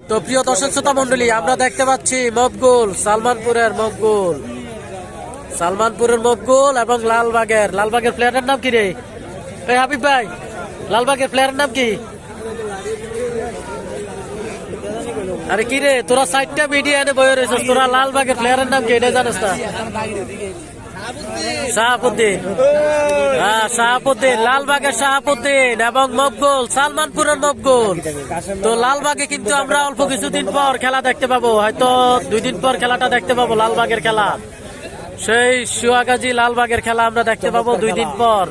তো প্রিয় দর্শক শ্রোতা মন্ডলী, আমরা দেখতে পাচ্ছি মকবুল, সালমানপুরের মকবুল এবং লালবাগের প্লেয়ারের নাম কি রে হাবিব ভাই? লালবাগের প্লেয়ারের নাম কি? আরে কি রে, তোরা 4টা মিডিয়া এনে বয়ে রয়েছিস, তোরা লালবাগের প্লেয়ারের নাম কি এটা জানিস না? শাহাবুদ্দিন, লালবাগের শাহাবুদ্দিন এবং মকবুল, সালমানপুরের মকবুল। তো লালবাগে কিন্তু আমরা অল্প কিছুদিন পর খেলা দেখতে পাবো, হয়তো 2 দিন পর খেলাটা দেখতে পাবো। লালবাগের খেলা, সেই সুয়াগাজী লালবাগের খেলা আমরা দেখতে পাবো 2 দিন পর।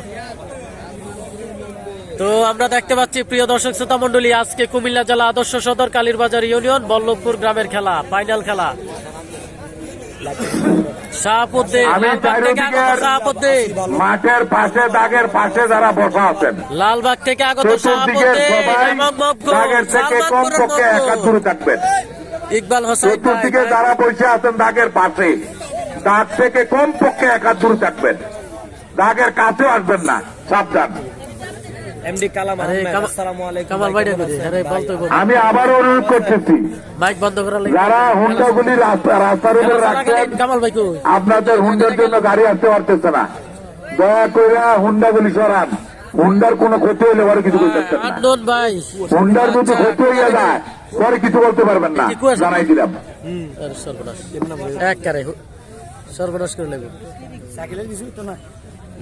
তো আমরা দেখতে পাচ্ছি প্রিয় দর্শক শ্রোতা মন্ডলী, আজকে কুমিল্লা জেলা আদর্শ সদর কালীরবাজার ইউনিয়ন বল্লভপুর গ্রামের খেলা, ফাইনাল খেলা। মাঠের পাশে দাগের পাশে যারা বসা আছেন, লালবাগ থেকে আগত দূরে থাকবেন। ইকবাল হোসেন চতুর্দিকে যারা বসে আছেন দাগের পাশে, দাগ থেকে কমপক্ষে 1 হাত দূরে থাকবেন, দাগের কাছেও আসবেন না, সাবধান। আমি আবার অনুরোধ করতেছি, যারা হুন্ডাগুলি রাস্তার উপরে রাখছেন, আপনাদের হুন্ডার জন্য গাড়ি আসতে পারতেছে না, দয়া করে হুন্ডাগুলি সরান। হুন্ডার কোন ক্ষতি হইলে পরে কিছু করতে পারবেন না। হুন্ডার যদি ক্ষতি হইয়া যায় পরে কিছু বলতে পারবেন না, জানাই দিলাম। সর্বনাশ করে নেব।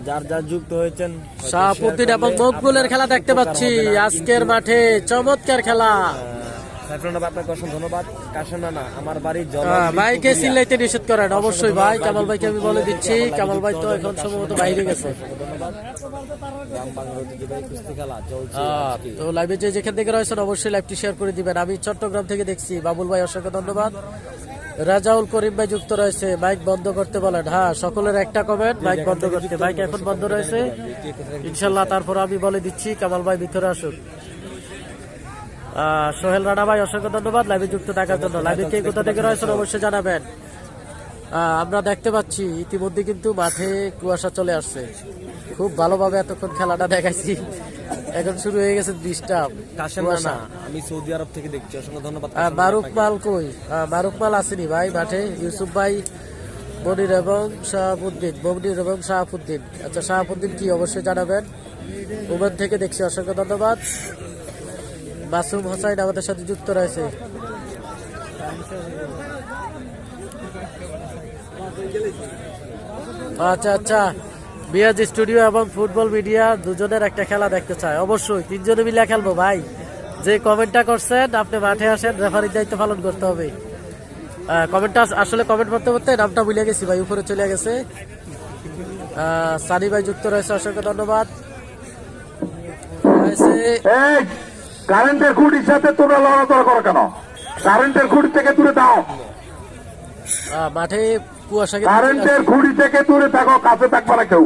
যার যুক্ত হয়েছেন শাহাবুদ্দিন এবং মকবুলের খেলা দেখতে পাচ্ছি আজকের মাঠে, চমৎকার খেলা। আপনাকে অসংখ্য ধন্যবাদ। কাশানা আমার বাড়ি ভাইকে চিল্লাইতে নিষেধ করেন অবশ্যই ভাই। কামাল ভাইকে আমি বলে দিচ্ছি, কামাল ভাই তো এখন সম্ভবত বাইরে গেছে। তো লাইভে যেখান থেকে রয়েছেন অবশ্যই লাইভটি শেয়ার করে দিবেন। আমি চট্টগ্রাম থেকে দেখছি, বাবুল ভাই অসংখ্য ধন্যবাদ। রাজাউল করিম ভাই যুক্ত রয়েছে, মাইক বন্ধ করতে বলেন। হ্যাঁ, সকলের একটা কমেন্ট, মাইক বন্ধ করতে। মাইক এখন বন্ধ রয়েছে ইনশাল্লাহ, তারপর আমি বলে দিচ্ছি কামাল ভাই ভিতরে আসুন। সোহেল রানা ভাই অসংখ্য ধন্যবাদ লাইভে যুক্ত থাকার জন্য। লাইভে কে কোথা থেকে রয়েছেন অবশ্যই জানাবেন। আমরা দেখতে পাচ্ছি ইতিমধ্যে কিন্তু মাঠে কুয়াশা চলে আসছে। খুব ভালোভাবে এতক্ষণ খেলাটা দেখাইছি, এখন শুরু হয়ে গেছে ডিস্টার্ব। আমি সৌদি আরব থেকে দেখছি, অসংখ্য ধন্যবাদ। মারুফ মাল কই? মারুফ মাল আসেনি ভাই মাঠে। ইউসুফ ভাই, মনির এবং শাহাবুদ্দিন। আচ্ছা, শাহাবুদ্দিন কি অবশ্যই জানাবেন। ওমান থেকে দেখছি, অসংখ্য ধন্যবাদ। মাসুম হোসাইন আমাদের সাথে যুক্ত রয়েছে। আচ্ছা, বিয়াজ স্টুডিও এবং ফুটবল মিডিয়া দুজনের একটা খেলা দেখতে চায়। অবশ্যই 3 জনে মিলে খেলবো ভাই। যে কমেন্টটা করছেন আপনি মাঠে আসেন, রেফারির দায়িত্ব পালন করতে হবে। কমেন্টটা আসলে কমেন্ট করতে করতে নামটা ভুলে গেছি ভাই, উপরে চলে গেছে। সানি ভাই যুক্ত রয়েছে, অসংখ্য ধন্যবাদ। কারেন্টের খুঁটির সাথে তোমরা লড়াচড়া করো কেন? কারেন্টের খুঁটি থেকে দূরে দাও। মাঠে কুয়াশা, কারেন্টের খুঁটি থেকে দূরে থাকো, কাছে থাকবে না কেউ।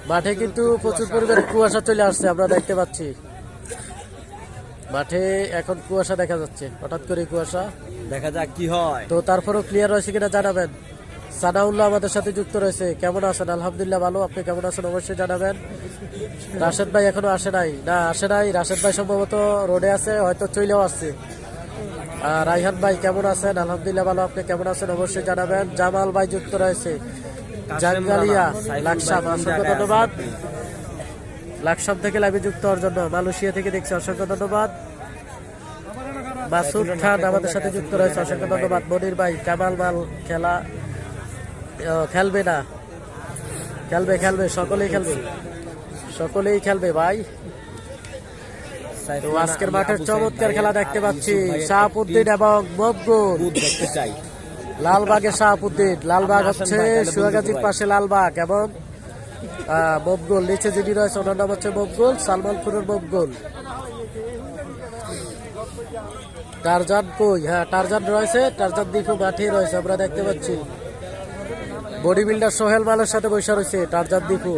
মাঠে কিন্তু প্রচুর পরিমাণে কুয়াশা চলে আসছে, আমরা দেখতে পাচ্ছি। মাঠে এখন কুয়াশা দেখা যাচ্ছে, হঠাৎ করে কুয়াশা দেখা যাক কি হয়। তো তারপরও ক্লিয়ার রয়েছে কিনা জানাবেন। সানাউল্লাহ আমাদের সাথে যুক্ত রয়েছে, কেমন আছেন? আলহামদুলিল্লাহ ভালো, আপনি কেমন আছেন অবশ্যই জানাবেন। রাশেদ ভাই এখনো আসে নাই। রাশেদ ভাই সম্ভবত রোডে আছে, হয়তো চলেও আসছে। রাইহান ভাই কেমন আছেন? আলহামদুলিল্লাহ ভালো, আপনি কেমন আছেন অবশ্যই জানাবেন। জামাল ভাই যুক্ত রয়েছে, জাঙ্গালিয়া লাকসাম, অসংখ্য ধন্যবাদ। লাকসাম থেকে লাইভে যুক্ত হওয়ার জন্য। মালয়েশিয়া থেকে দেখছি, অসংখ্য ধন্যবাদ। মাসুদ খান আমাদের সাথে যুক্ত রয়েছে, অসংখ্য ধন্যবাদ। মনির ভাই, কামাল মাল খেলবে না, খেলবে সকলেই খেলবে ভাই। তো আজকের মাঠের চমৎকার খেলা দেখতে পাচ্ছি, শাহাবুদ্দিন এবং মকবুল দেখতে চাই। লালবাগের শাহাবুদ্দিন, লালবাগ হচ্ছে সুয়াগাজীর পাশে লালবাগ, এবং মকবুল নিচে যিনি রয়েছে ওনার নাম হচ্ছে মকবুল, সালমানপুরের মকবুল। টারজান কই? হ্যাঁ, টারজান রয়েছে, টারজান দীপু মাঠে রয়েছে, আমরা দেখতে পাচ্ছি। বডি বিল্ডার সোহেল মালের সাথে বসে রয়েছে টারজান দীপু।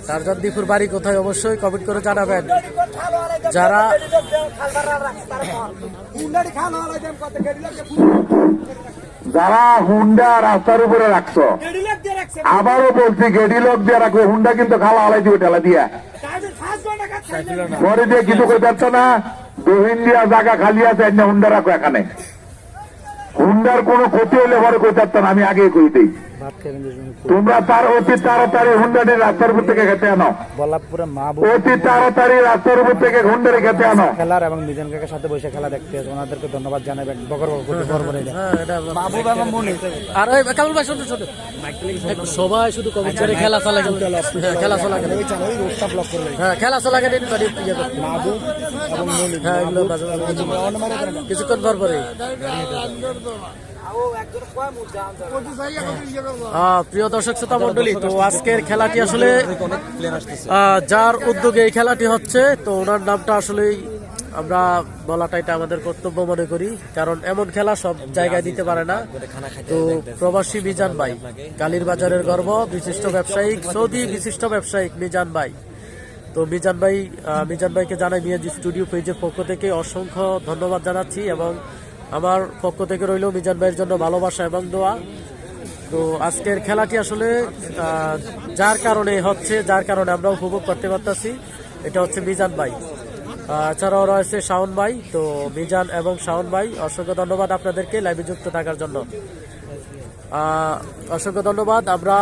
টারজান দীপুর বাড়ি কোথায় অবশ্যই কমেন্ট করে জানাবেন। যারা হুন্ডা রাস্তার উপরে রাখছো, আবারও বলছি গেডি লোক দিয়ে রাখবে, হুন্ডা কিন্তু খালা হালাই দিবে ঠেলা দিয়া পরে দিয়ে কিছু করতে পারছো না। দহিন দিয়া জায়গা খালি আছে, হুন্ডা রাখো এখানে। হুন্ডার কোনো ক্ষতি হলে পরে করতে পারতো না, আমি আগে কই দিই। তোমরা তার অতি তাড়াতাড়ি হুন্ডাটি রাস্তার উপর থেকে খেতে আনো, অতি তাড়াতাড়ি রাস্তার উপর থেকে হুন্ডারে খেতে আনো। খেলার এবং মিজান কাকার সাথে বসে খেলা দেখতে ওনাদেরকে ধন্যবাদ জানাবেন। আর ওই কামাল ভাই শুনুন শুনুন, সবাই শুধু কমেন্ট করে খেলা চালা খেলা চলা হ্যাঁ খেলা চলা গেলে হ্যাঁ এগুলো কিছুক্ষণ পর পরে। প্রিয় দর্শক শ্রোতা মন্ডলী, তো আজকের খেলাটি আসলে যার উদ্যোগে এই খেলাটি হচ্ছে, তো ওনার নামটা আসলেই আমরা বলাটা এটা আমাদের কর্তব্য মনে করি, কারণ এমন খেলা সব জায়গায় দিতে পারে না। তো প্রবাসী মিজান ভাই, কালীর বাজারের গর্ব, বিশিষ্ট ব্যবসায়িক, সৌদি বিশিষ্ট ব্যবসায়িক মিজান ভাই। তো মিজান ভাইকে জানাই মিয়াজি স্টুডিও পেজের পক্ষ থেকে অসংখ্য ধন্যবাদ জানাচ্ছি, এবং আমার পক্ষ থেকে রইল মিজান ভাইয়ের জন্য ভালোবাসা এবং দোয়া। তো আজকের খেলাটি আসলে যার কারণে হচ্ছে, যার কারণে আমরা উপভোগ করতে পারতেছি, এটা হচ্ছে মিজান ভাই। এছাড়াও রয়েছে শাওন ভাই। তো মিজান এবং শাওন ভাই, অসংখ্য ধন্যবাদ আপনাদেরকে লাইভে যুক্ত থাকার জন্য, অসংখ্য ধন্যবাদ। আমরা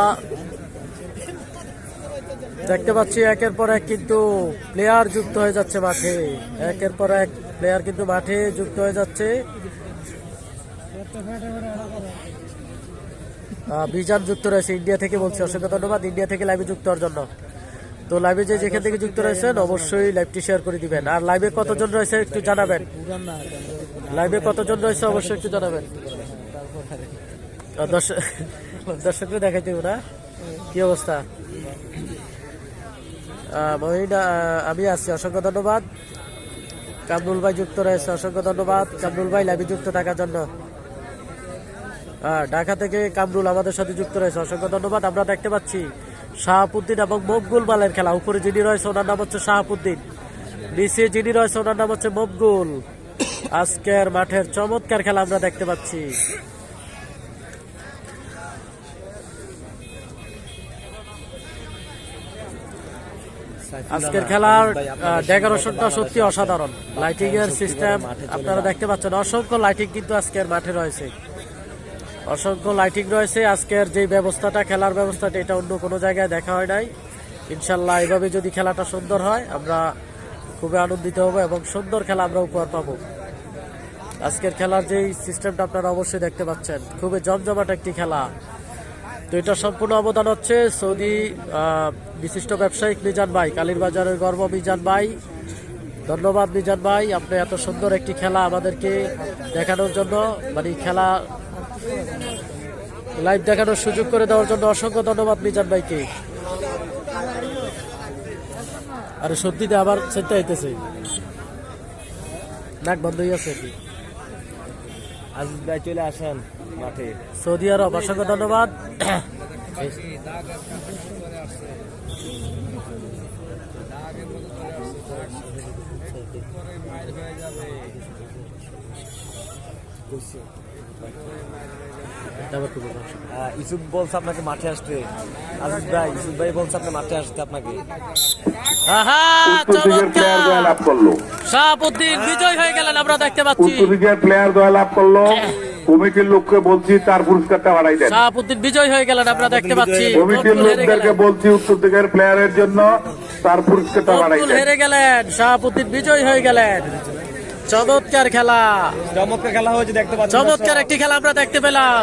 দেখতে পাচ্ছি একের পর এক কিন্তু প্লেয়ার যুক্ত হয়ে যাচ্ছে মাঠে, একের পর এক প্লেয়ার কিন্তু মাঠে যুক্ত হয়ে যাচ্ছে। বিজান যুক্ত রয়েছে ইন্ডিয়া থেকে, বলছি অসংখ্য ধন্যবাদ ইন্ডিয়া থেকে লাইভে যুক্ত হওয়ার জন্য। তো লাইভে যেখান থেকে যুক্ত রয়েছেন অবশ্যই লাইভটি শেয়ার করে দিবেন, আর লাইভে কতজন রয়েছে একটু জানাবেন, লাইভে কতজন রয়েছে অবশ্যই একটু জানাবেন। দর্শকরা দেখাইতে না কি অবস্থা। মহিনা আমি আছি, অসংখ্য ধন্যবাদ। কামরুল ভাই যুক্ত রয়েছে, অসংখ্য ধন্যবাদ কামরুল ভাই লাইভে যুক্ত থাকার জন্য। ঢাকা থেকে কামরুল আমাদের সাথে যুক্ত রয়েছে, অসংখ্য ধন্যবাদ। আমরা দেখতে পাচ্ছি শাহাবুদ্দিন এবং মকবুল বালের খেলা। উপরে যিনি রয়েছে ওনার নাম হচ্ছে শাহাবুদ্দিন, নিচে যিনি রয়েছে ওনার নাম হচ্ছে মকবুল। আজকের মাঠের চমৎকার খেলা আমরা দেখতে পাচ্ছি। আজকের খেলার ডেকোরেশনটা সত্যি অসাধারণ, লাইটিং এর সিস্টেম আপনারা দেখতে পাচ্ছেন, অসংখ্য লাইটিং কিন্তু আজকের মাঠে রয়েছে, অসংখ্য লাইটিং রয়েছে। আজকের যে ব্যবস্থাটা, খেলার ব্যবস্থাটা, এটা অন্য কোনো জায়গায় দেখা হয় নাই। ইনশাল্লাহ এভাবে যদি খেলাটা সুন্দর হয় আমরা খুবই আনন্দিত হব এবং সুন্দর খেলা আমরা উপহার পাবো। আজকের খেলার যেই সিস্টেমটা আপনারা অবশ্যই দেখতে পাচ্ছেন, খুবই জমজমাট একটি খেলা। তো এটা সম্পূর্ণ অবদান হচ্ছে সৌদি বিশিষ্ট ব্যবসায়িক মিজান ভাই, কালীর বাজারের গর্ব মিজান ভাই। ধন্যবাদ মিজান ভাই, আপনি এত সুন্দর একটি খেলা আমাদেরকে দেখানোর জন্য, মানে খেলা লাইভ দেখানোর সুযোগ করে দেওয়ার জন্য অসংখ্য ধন্যবাদ মিজান ভাইকে। আরে সত্যিতে আবার চিন্তা হইতেছে, নাক বন্ধ হয়ে আছে কি। আজিজ ভাই চলে আসেন মাঠে, সৌদি আরব, অসংখ্য ধন্যবাদ। ইউসুফ বলছে আপনাকে মাঠে আসতে, আজিজ ভাই ইউসুফ ভাই বলছে আপনি মাঠে আসতে আপনাকে। শাহাবুদ্দিন বিজয় হয়ে গেলেন, আমরা দেখতে পাচ্ছি। উত্তর দিকের প্লেয়ার জয় লাভ করলো, কমিটির লোককে বলছি তার পুরস্কারটা বাড়াই দেন। শাহাবুদ্দিন বিজয় হয়ে গেলেন, আমরা দেখতে পাচ্ছি। কমিটির লোকদেরকে বলছি উত্তর দিকের প্লেয়ারের জন্য তার পুরস্কারটা বাড়াই দেন। হেরে গেলেন, শাহাবুদ্দিন বিজয় হয়ে গেলেন। চমৎকার খেলা, চমৎকার খেলা হয়েছে দেখতে পাচ্ছি, চমৎকার একটি খেলা আমরা দেখতে পেলাম।